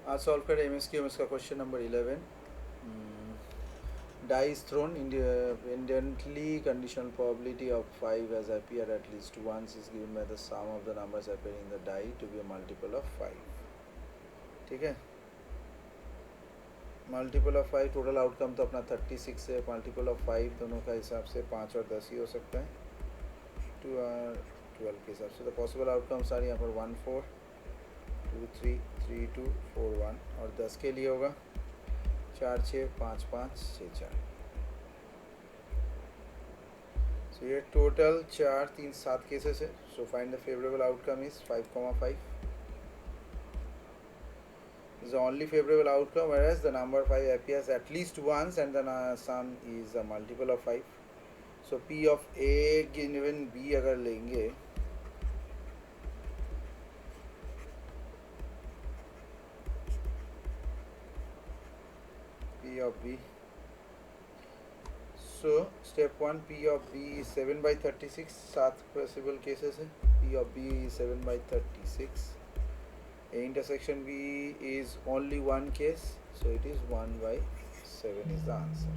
आज सॉल्व करें MSQMS का question number 11. Die is thrown independently. Conditional probability of 5 as appear at least once is given by the sum of the numbers appearing in the die to be a multiple of 5. ठीक है. Multiple of 5 total outcome तो अपना 36 है. Multiple of 5 दोनों का हिसाब से 5 और 10 ही हो सकता है. 2 और 12 के हिसाब से. तो पॉसिबल आउटकम्स आ रही है यहाँ पर 1 4 2 3 3 2 4 1 और 10 के लिए होगा 4 6 5 5 6 4. सो ये टोटल 4 3 7 केसेस है. So find the favourable outcome is 5,5 is the only favorable outcome, whereas the number 5 appears at least once and the sum is a multiple of 5. So P of A given B अगर लेंगे P of B. So step 1 P of B is 7 by 36. 7 possible cases है. P of B is 7 by 36. A intersection B is only one case, so it is 1 by 7 is the answer.